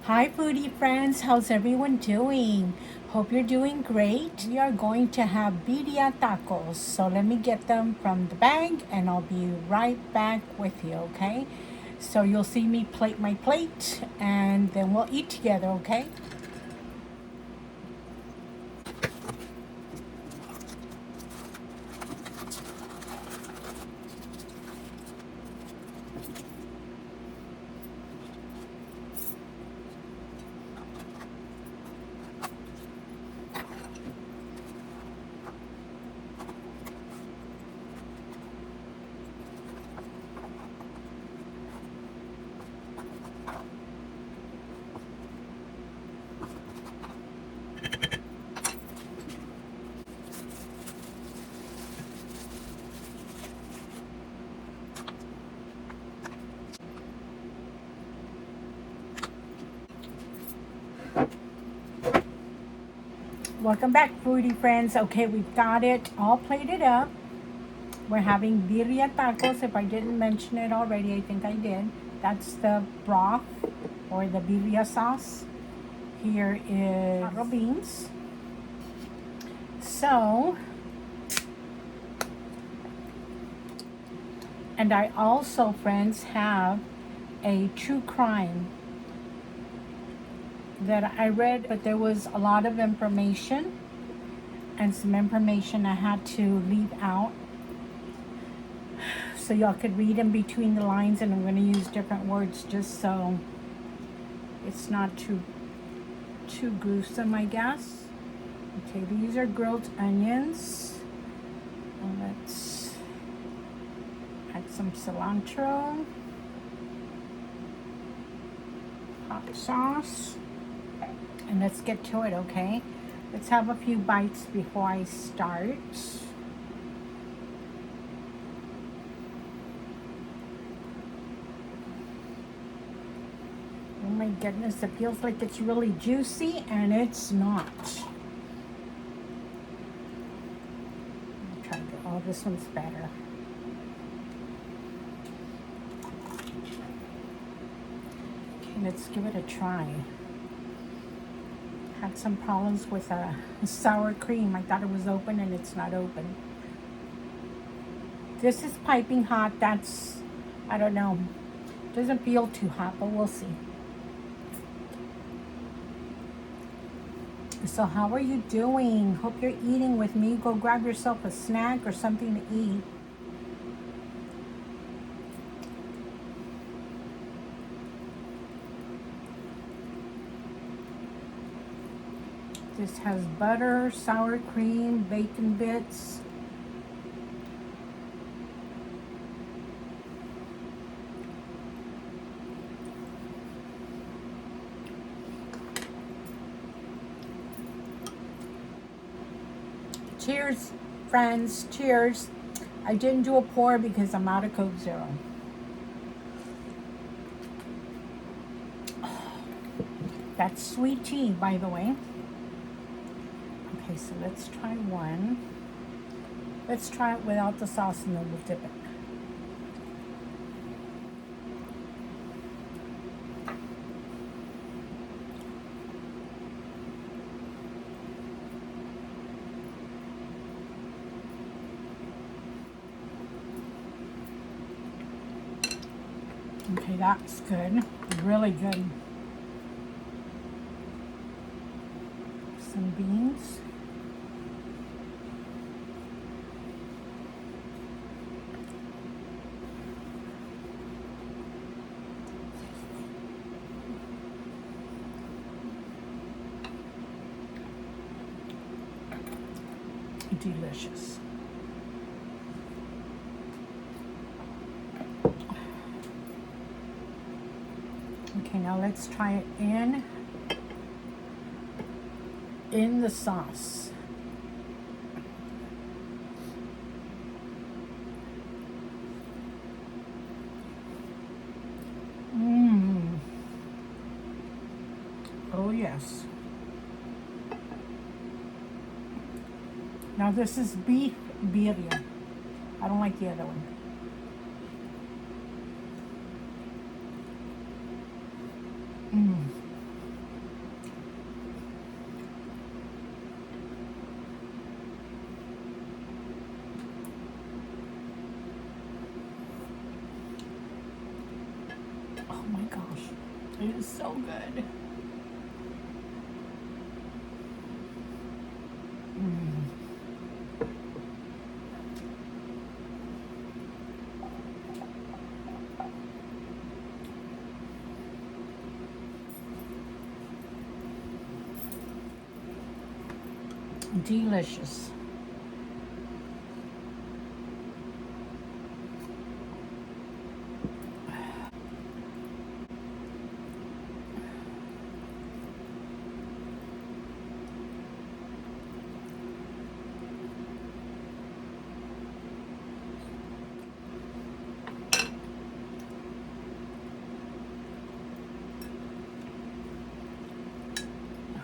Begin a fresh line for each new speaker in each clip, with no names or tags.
Hi, foodie friends. How's everyone doing? Hope you're doing great. We are going to have birria tacos. So let me get them from the bag and I'll be right back with you, okay? So you'll see me plate my plate and then we'll eat together, okay? Welcome back, foodie friends. Okay, we've got it all plated up. We're having birria tacos. If I didn't mention it already, I think I did. That's the broth or the birria sauce. Here is beans. So, and I also, friends, have a true crime that I read, but there was a lot of information and some information I had to leave out so y'all could read in between the lines, and I'm going to use different words just so it's not too gruesome, I guess. Okay, these are grilled onions. And let's add some cilantro, hot sauce, and let's get to it, okay? Let's have a few bites before I start. Oh my goodness, it feels like it's really juicy and it's not. I'm trying to, oh, this one's better. Okay, let's give it a try. Had some problems with sour cream. I thought it was open and it's not open. This is piping hot. That's, I don't know. Doesn't feel too hot, but we'll see. So how are you doing? Hope you're eating with me. Go grab yourself a snack or something to eat. This has butter, sour cream, bacon bits. Cheers, friends. Cheers. I didn't do a pour because I'm out of Coke Zero. That's sweet tea, by the way. Okay, so let's try one. Let's try it without the sauce and then we'll dip it. Okay, that's good. Really good. Some beans. Delicious. Okay, now let's try it in the sauce. Oh yes. Now this is beef birria. I don't like the other one. It is so good. Delicious.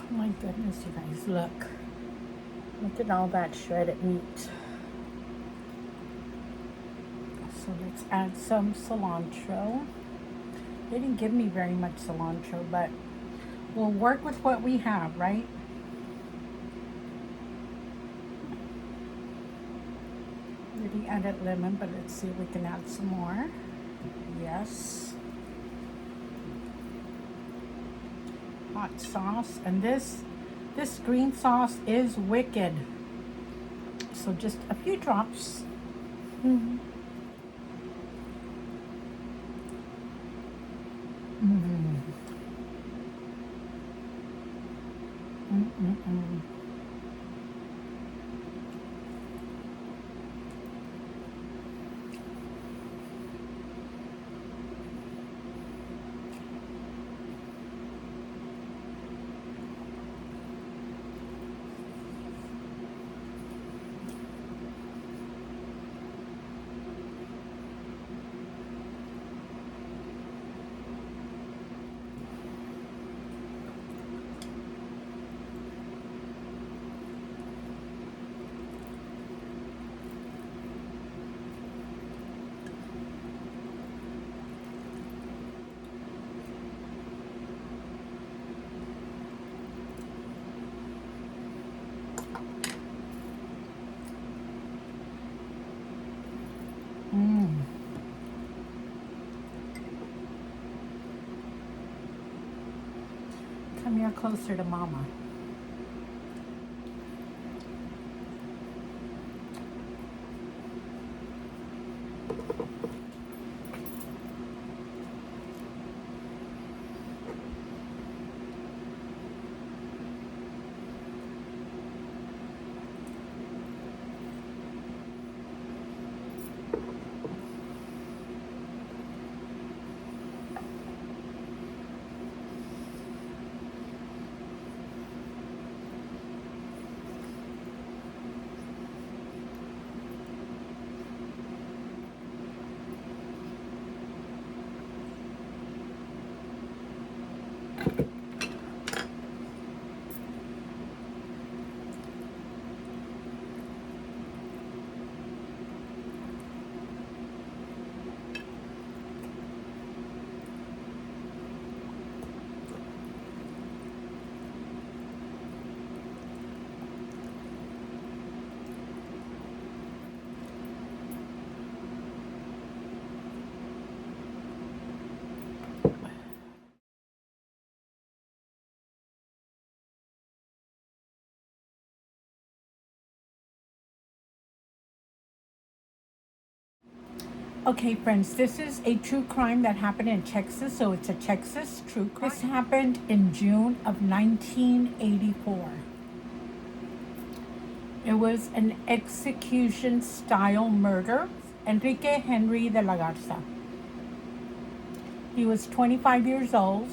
Oh my goodness, you guys, look. Look at all that shredded meat. So let's add some cilantro. They didn't give me very much cilantro, but we'll work with what we have, right? Already added lemon, but let's see if we can add some more. Yes. Hot sauce, and this green sauce is wicked. So just a few drops. Mm-hmm. Mm-hmm. Mm-mm-mm. Mm. Come here closer to mama. Okay, friends, this is a true crime that happened in Texas, so it's a Texas true crime. This happened in June of 1984. It was an execution-style murder. Enrique Henry de la Garza. He was 25 years old,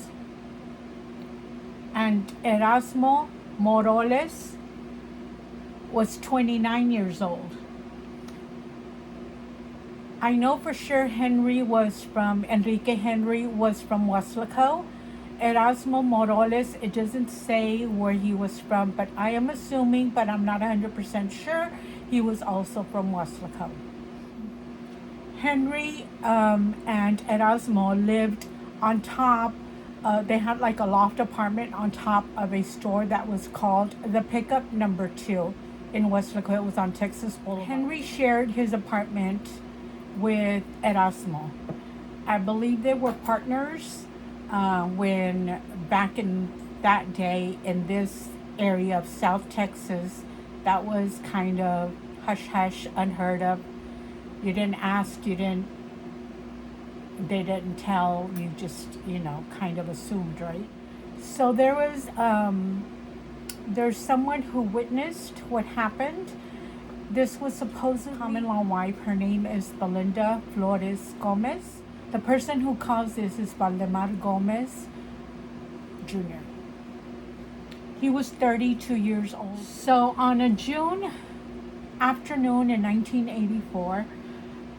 and Erasmo Moroles was 29 years old. I know for sure Enrique Henry was from Weslaco. Erasmo Moroles, it doesn't say where he was from, but I am assuming, but I'm not 100% sure, he was also from Weslaco. Henry and Erasmo lived on top, they had like a loft apartment on top of a store that was called the Pickup Number 2 in Weslaco. It was on Texas Boulevard. Henry shared his apartment with Erasmo. I believe they were partners. when back in that day in this area of South Texas, that was kind of hush hush, unheard of. You didn't ask, they didn't tell, you just, kind of assumed, right? So there's someone who witnessed what happened. This was supposedly common law wife. Her name is Belinda Flores Gomez. The person who caused this is Valdemar Gomez Jr. He was 32 years old. So on a June afternoon in 1984,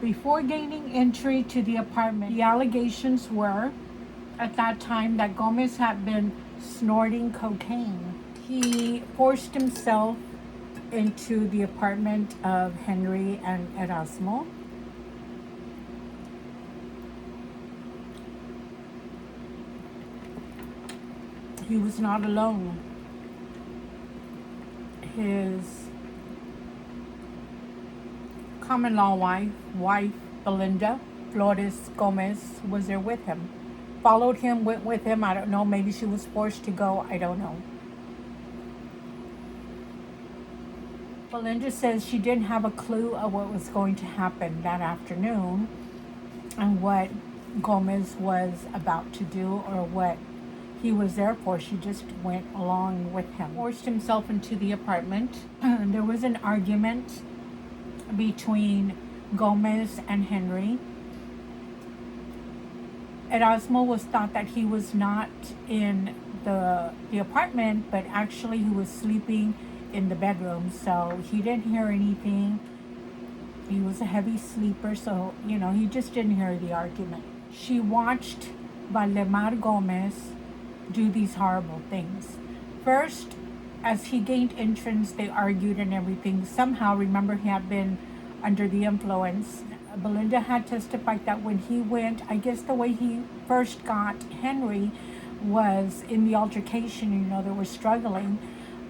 before gaining entry to the apartment, the allegations were at that time that Gomez had been snorting cocaine. He forced himself into the apartment of Henry and Erasmo. He was not alone. His common law wife Belinda Flores Gomez was there with him. Followed him, went with him. I don't know, maybe she was forced to go. I don't know. Belinda says she didn't have a clue of what was going to happen that afternoon and what Gomez was about to do or what he was there for. She just went along with him. Forced himself into the apartment. There was an argument between Gomez and Henry. Erasmo was thought that he was not in the apartment, but actually he was sleeping in the bedroom, so he didn't hear anything. He was a heavy sleeper, so he just didn't hear the argument. She watched Valdemar Gomez do these horrible things. First, as he gained entrance, they argued and everything. Somehow, remember, he had been under the influence. Belinda had testified that when he went, I guess the way he first got Henry was in the altercation, they were struggling.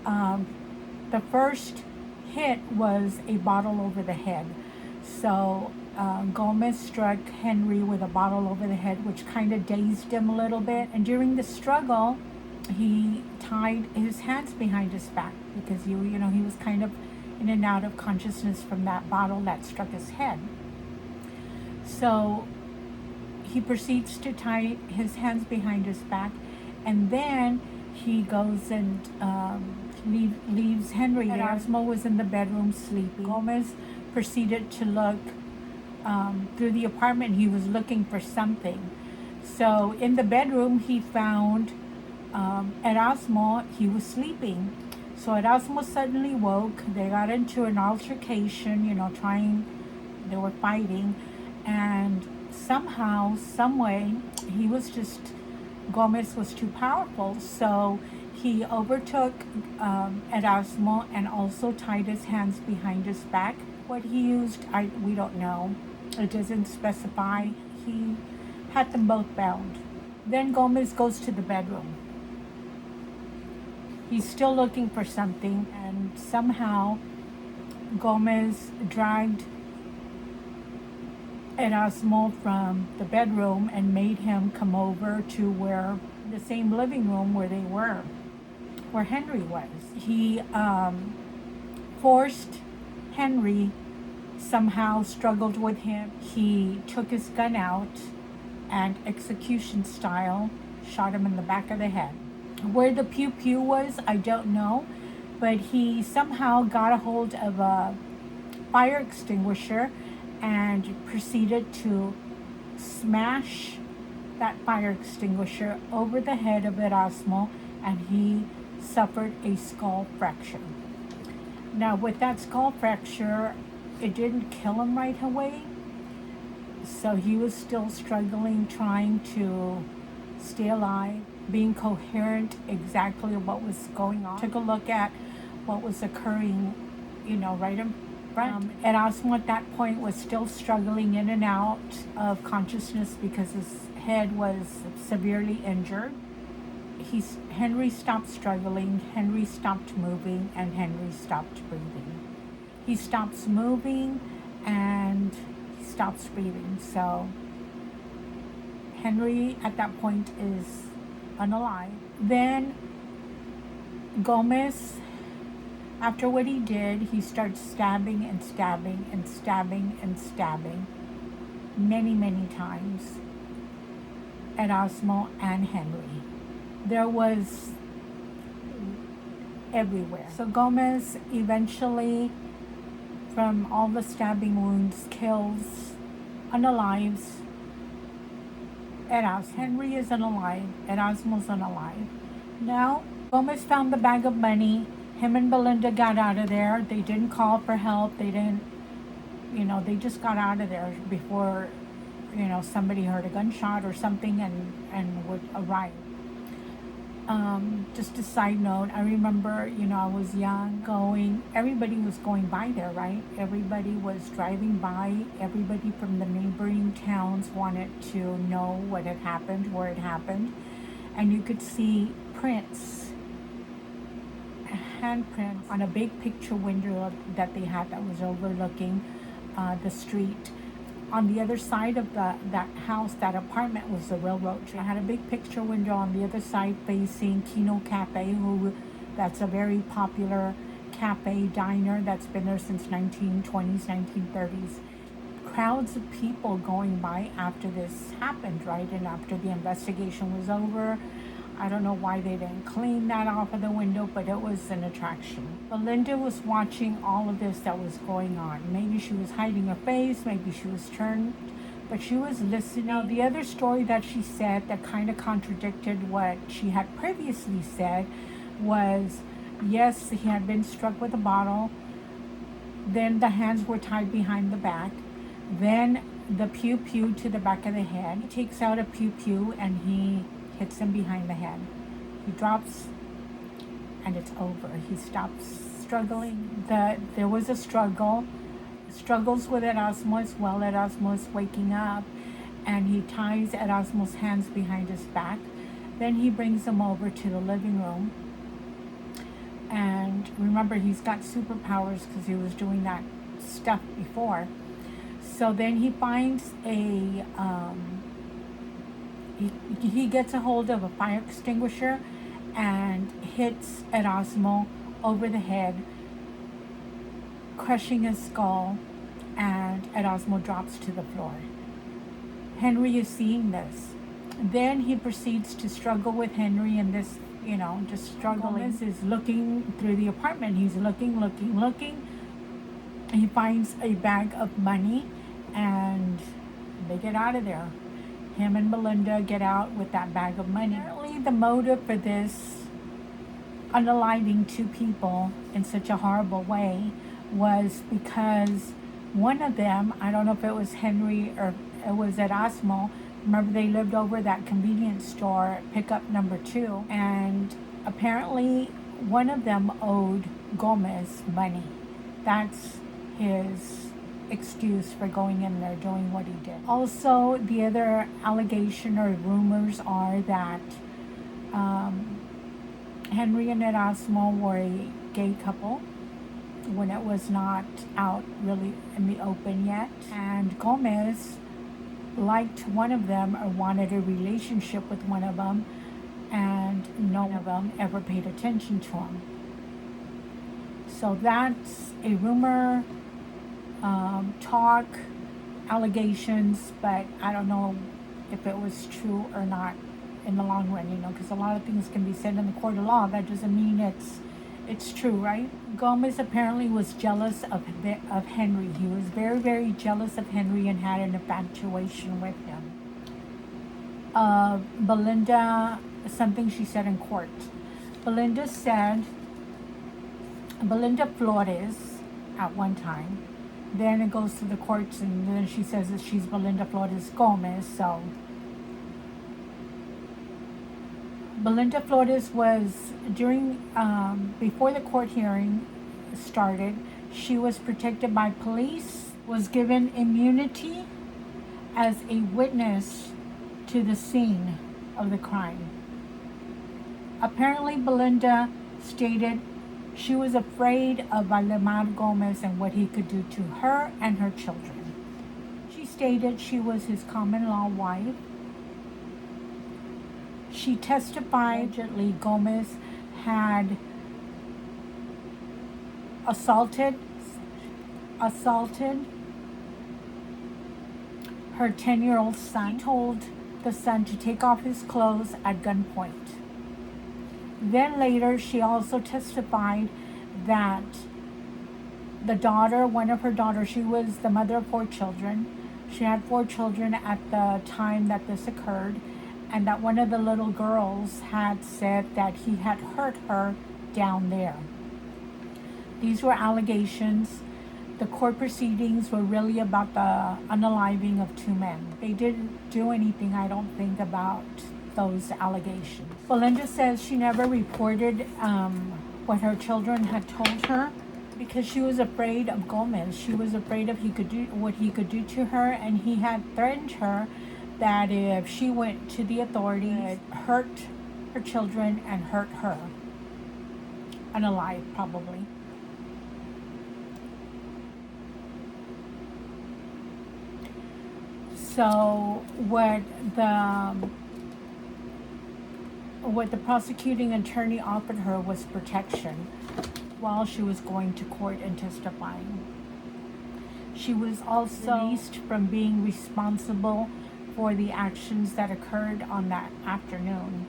The first hit was a bottle over the head. So Gomez struck Henry with a bottle over the head, which kind of dazed him a little bit. And during the struggle, he tied his hands behind his back because he was kind of in and out of consciousness from that bottle that struck his head. So he proceeds to tie his hands behind his back, and then he goes and leaves Henry there. Erasmo was in the bedroom sleeping. Gomez proceeded to look through the apartment. He was looking for something. So in the bedroom, he found Erasmo. He was sleeping. So Erasmo suddenly woke. They got into an altercation, they were fighting. And somehow, some way, Gomez was too powerful. So he overtook Erasmo and also tied his hands behind his back. What he used, we don't know. It doesn't specify. He had them both bound. Then Gomez goes to the bedroom. He's still looking for something, and somehow Gomez dragged Erasmo from the bedroom and made him come over to the same living room where they were, where Henry was. He forced Henry, somehow struggled with him. He took his gun out and execution style shot him in the back of the head. Where the pew was, I don't know, but he somehow got a hold of a fire extinguisher and proceeded to smash that fire extinguisher over the head of Erasmo, and he suffered a skull fracture. Now, with that skull fracture, it didn't kill him right away, so he was still struggling, trying to stay alive, being coherent exactly what was going on. Took a look at what was occurring, right in front. Erasmo at that point was still struggling in and out of consciousness because his head was severely injured. Henry stopped struggling, Henry stopped moving, and Henry stopped breathing. He stops moving and he stops breathing. So Henry at that point is unalive. Then Gomez, after what he did, he starts stabbing and stabbing and stabbing and stabbing many, many times Erasmo and Henry. There was everywhere. So Gomez eventually, from all the stabbing wounds, kills, unalives Erasmo. Henry is unalive. Erasmo's unalive. Now, Gomez found the bag of money. Him and Belinda got out of there. They didn't call for help. They didn't, they just got out of there before, somebody heard a gunshot or something and would arrive. Just a side note, I remember, I was young, everybody was going by there, right? Everybody was driving by. Everybody from the neighboring towns wanted to know what had happened, where it happened. And you could see prints, handprints on a big picture window that they had that was overlooking the street. On the other side of that house, that apartment, was the railroad track. I had a big picture window on the other side facing Kino Cafe, that's a very popular cafe diner that's been there since 1920s, 1930s. Crowds of people going by after this happened, right? And after the investigation was over. I don't know why they didn't clean that off of the window, but it was an attraction. Belinda was watching all of this that was going on. Maybe she was hiding her face, maybe she was turned, but she was listening. Now, the other story that she said that kind of contradicted what she had previously said was, yes, he had been struck with a bottle, then the hands were tied behind the back, then the pew-pew to the back of the head. He takes out a pew-pew and he hits him behind the head. He drops and it's over. He stops struggling. There was a struggles with Erasmo as well. Erasmo is waking up and he ties Erasmo's hands behind his back. Then he brings him over to the living room. And remember, he's got superpowers because he was doing that stuff before. So then he finds he gets a hold of a fire extinguisher and hits Erasmo over the head, crushing his skull, and Erasmo drops to the floor. Henry is seeing this. Then he proceeds to struggle with Henry, and this, just struggling. Gomez is looking through the apartment. He's looking. He finds a bag of money, and they get out of there. Him and Belinda get out with that bag of money. Apparently, the motive for this unaliving two people in such a horrible way was because one of them, I don't know if it was Henry or it was Erasmo, remember they lived over that convenience store, pickup number 2, and apparently one of them owed Gomez money. That's his excuse for going in there doing what he did. Also, the other allegation or rumors are that Henry and Erasmo were a gay couple when it was not out really in the open yet, and Gomez liked one of them or wanted a relationship with one of them, and none of them ever paid attention to him. So that's a rumor, talk, allegations, but I don't know if it was true or not in the long run, because a lot of things can be said in the court of law. That doesn't mean it's true, right? Gomez apparently was jealous of Henry. He was very, very jealous of Henry and had an infatuation with him. Belinda, something she said in court. Belinda Flores at one time. Then it goes to the courts, and then she says that she's Belinda Flores Gomez. So Belinda Flores was before the court hearing started, she was protected by police, was given immunity as a witness to the scene of the crime. Apparently, Belinda stated she was afraid of Valdemar Gomez and what he could do to her and her children. She stated she was his common law wife, She testified allegedly Gomez had assaulted her 10-year-old son. She told the son to take off his clothes at gunpoint. Then later, she also testified that the daughter, one of her daughters, she was the mother of 4 children. She had 4 children at the time that this occurred, and that one of the little girls had said that he had hurt her down there. These were allegations. The court proceedings were really about the unaliving of 2 men. They didn't do anything, I don't think, about those allegations. Belinda says she never reported what her children had told her because she was afraid of Gomez. She was afraid of what he could do to her, and he had threatened her that if she went to the authorities, it hurt her children and hurt her. Unalive, probably. So what the prosecuting attorney offered her was protection while she was going to court and testifying. She was also released from being responsible for the actions that occurred on that afternoon.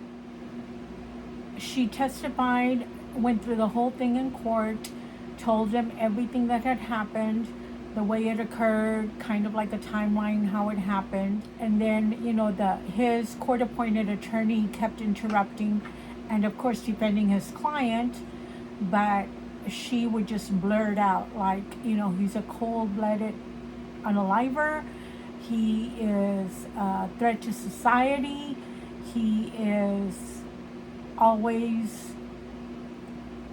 She testified, went through the whole thing in court, told him everything that had happened, the way it occurred, kind of like a timeline, how it happened. And then, his court-appointed attorney kept interrupting and, of course, defending his client, but she would just blurt out, like, he's a cold-blooded unaliver. He is a threat to society. He is always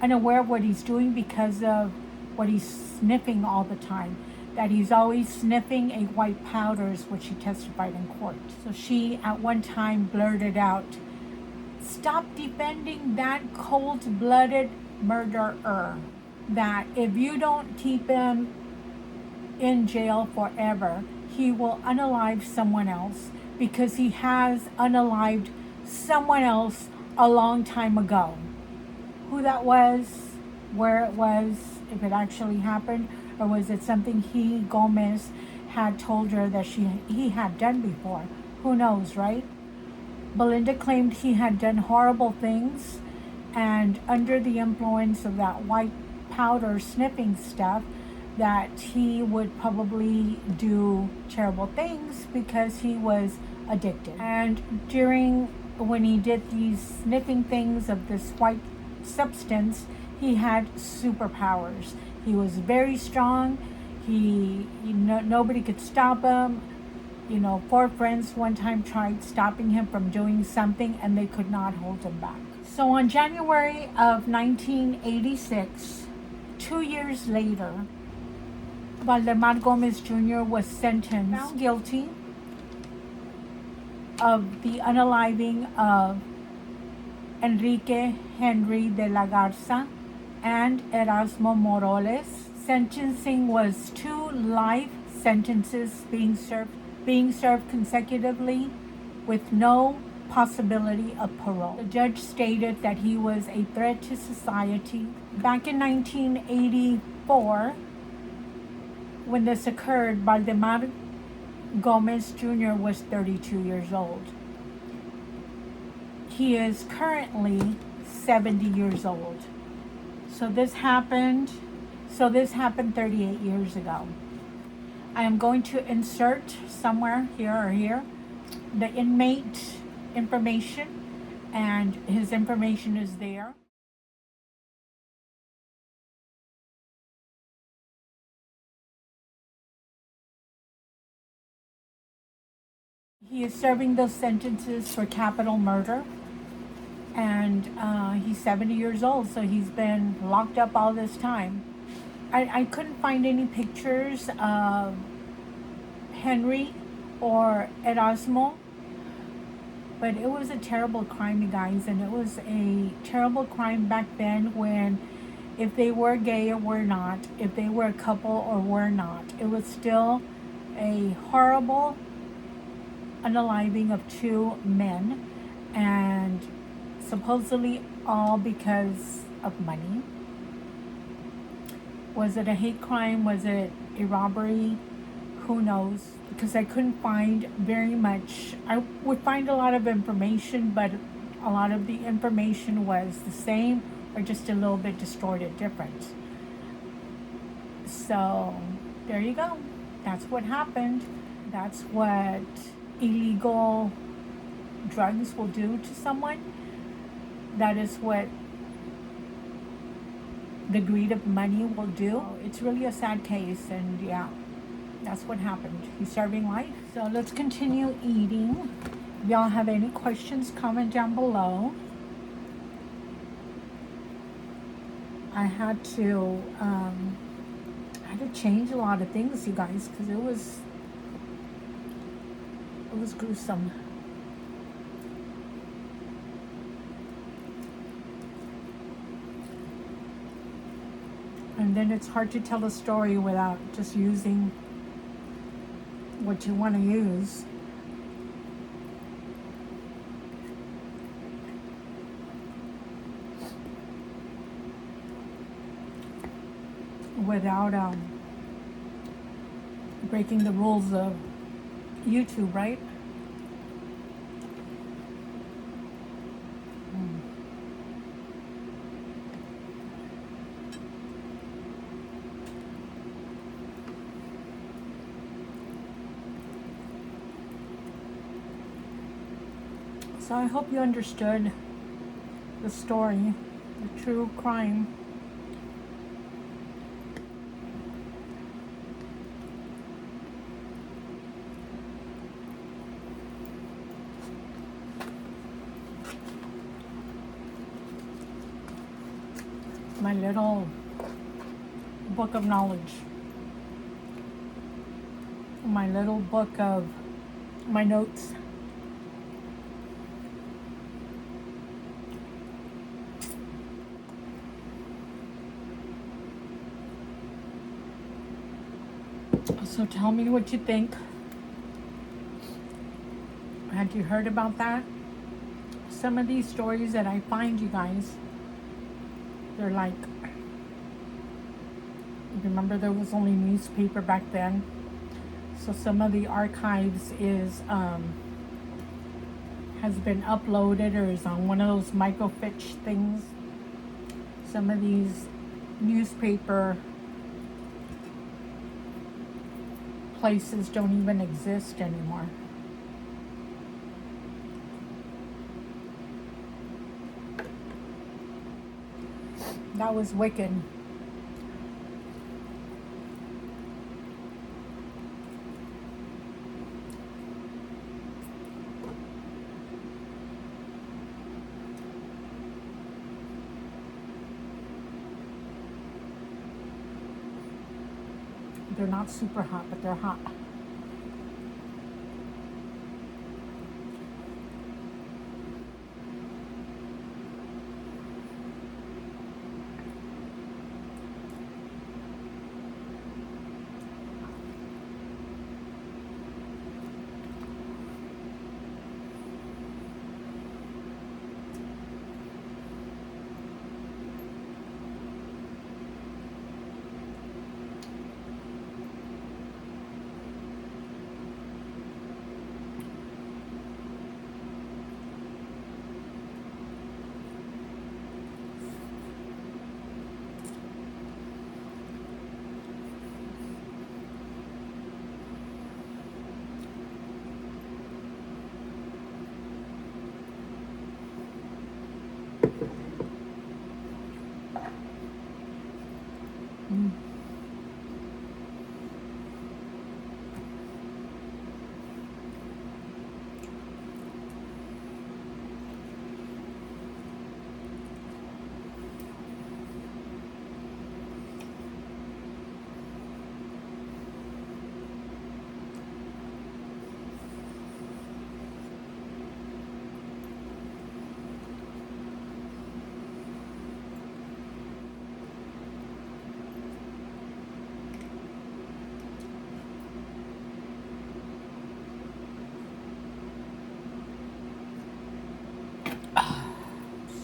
unaware of what he's doing because of what he's sniffing all the time. That he's always sniffing a white powder is what she testified in court. So she at one time blurted out, "Stop defending that cold-blooded murderer. That if you don't keep him in jail forever, he will unalive someone else because he has unalived someone else a long time ago." Who that was, where it was, if it actually happened, or was it something Gomez, had told her that he had done before? Who knows, right? Belinda claimed he had done horrible things, and under the influence of that white powder sniffing stuff, that he would probably do terrible things because he was addicted. And when he did these sniffing things of this white substance, he had superpowers. He was very strong. Nobody could stop him. 4 friends one time tried stopping him from doing something, and they could not hold him back. So on January of 1986, 2 years later, Valdemar Gomez Jr. was sentenced, found guilty of the unaliving of Enrique Henry de la Garza and Erasmo Moroles. Sentencing was 2 life sentences being served consecutively with no possibility of parole. The judge stated that he was a threat to society. Back in 1984, when this occurred, Valdemar Gomez Jr. was 32 years old. He is currently 70 years old. So this happened 38 years ago. I am going to insert somewhere here the inmate information, and his information is there. He is serving those sentences for capital murder, and he's 70 years old, so he's been locked up all this time. I couldn't find any pictures of Henry or Erasmo, but it was a terrible crime, you guys, and it was a terrible crime back then, when if they were gay or were not, if they were a couple or were not, it was still a horrible unaliving of 2 men. and supposedly all because of money. Was it a hate crime? Was it a robbery? Who knows? Because I couldn't find very much. I would find a lot of information, but a lot of the information was the same or just a little bit distorted, different. So there you go. That's what happened. That's what illegal drugs will do to someone. That is what the greed of money will do. It's really a sad case, and yeah, that's what happened. He's serving life. So let's continue eating. If y'all have any questions, comment down below. I had to change a lot of things, you guys, because it was gruesome. And then it's hard to tell a story without just using what you want to use. Without breaking the rules of YouTube, right? So I hope you understood the story, the true crime. My little book of knowledge. My little book of my notes. So tell me what you think. Had you heard about that? Some of these stories that I find, you guys, they're like, remember there was only newspaper back then? So some of the archives is has been uploaded or is on one of those microfiche things. Some of these newspaper places don't even exist anymore. That was wicked. They're not super hot, but they're hot.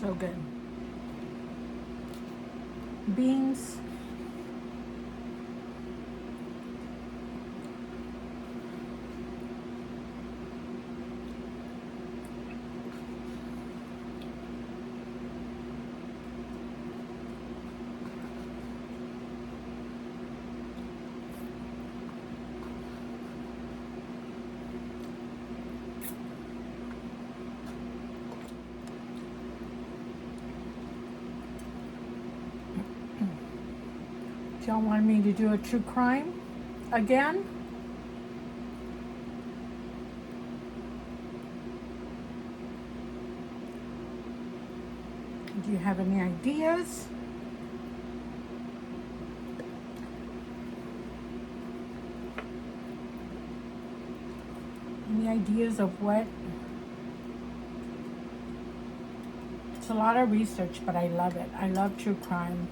So good. Beans. Y'all want me to do a true crime again? Do you have any ideas? Any ideas of what? It's a lot of research, but I love it. I love true crime.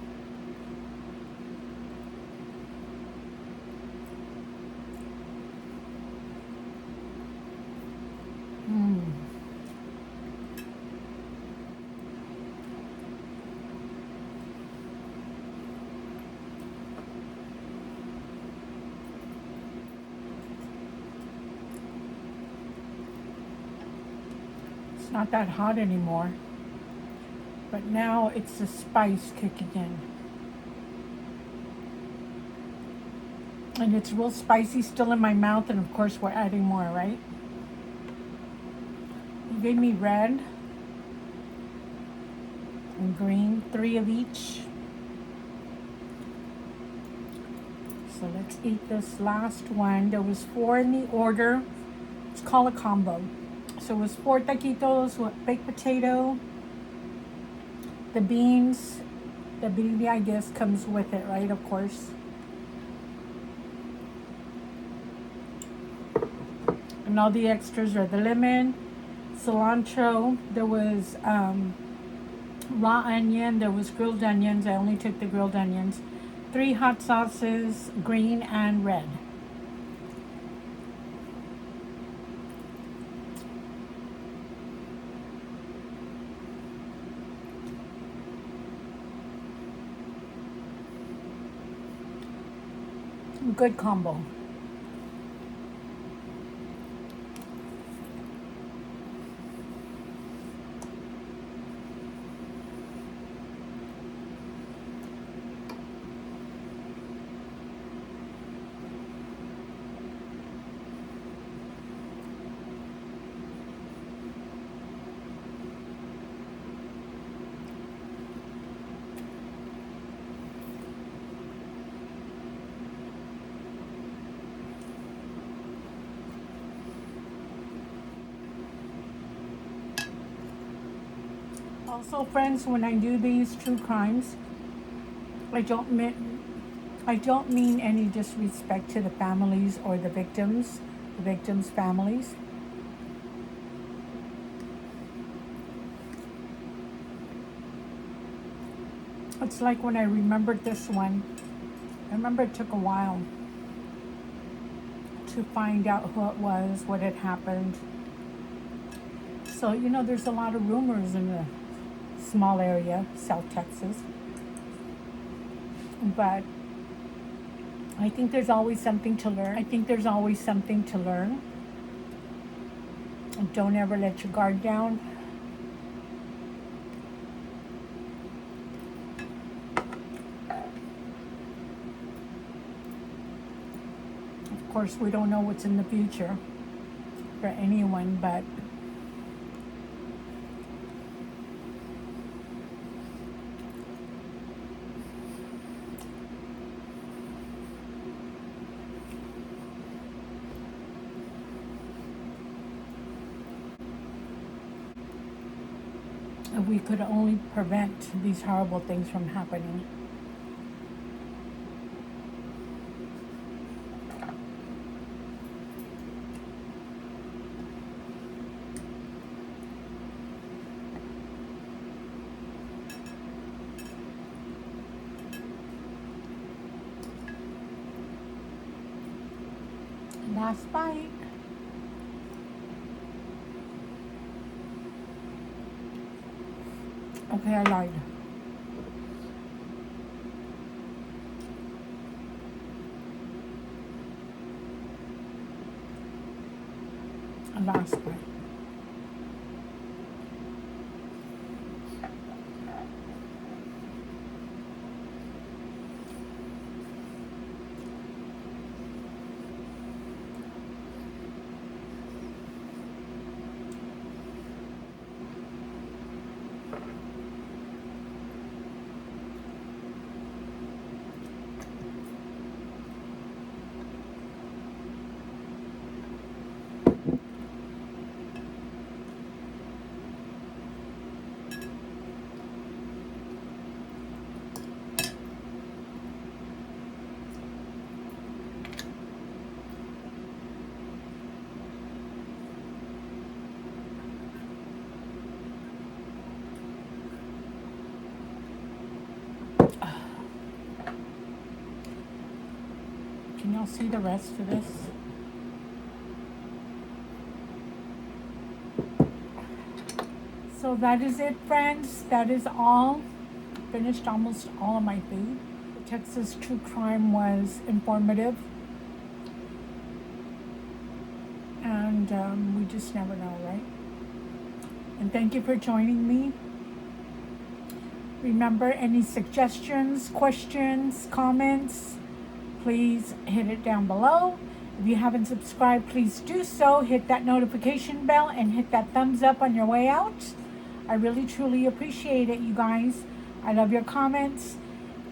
It's not that hot anymore, but now it's the spice kicking in. And it's real spicy still in my mouth, and of course we're adding more, right? You gave me red and green, 3 of each. So let's eat this last one. There was 4 in the order. It's called a combo. So it was 4 taquitos with baked potato. The beans, the birria, I guess, comes with it, right? Of course. And all the extras are the lemon, cilantro. There was raw onion. There was grilled onions. I only took the grilled onions. 3 hot sauces, green and red. Good combo. Also, friends, when I do these true crimes, I don't mean any disrespect to the families or the victims' families. It's like when I remembered this one, I remember it took a while to find out who it was, what had happened. So, you know, there's a lot of rumors in the small area, South Texas. But I think there's always something to learn. Don't ever let your guard down. Of course, we don't know what's in the future for anyone, but if we could only prevent these horrible things from happening. Last bite. Okay, I lied. Last bite. Can y'all see the rest of this? So that is it, friends. That is all. Finished almost all of my food. Texas true crime was informative. And we just never know, right? And thank you for joining me. Remember, any suggestions, questions, comments, please hit it down below. If you haven't subscribed, please do so. Hit that notification bell and hit that thumbs up on your way out. I really, truly appreciate it, you guys. I love your comments.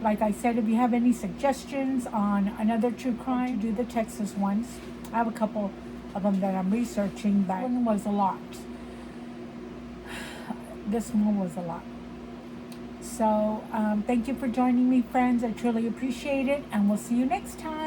Like I said, if you have any suggestions on another true crime, do the Texas ones. I have a couple of them that I'm researching. That one was a lot. This one was a lot. So thank you for joining me, friends. I truly appreciate it, and we'll see you next time.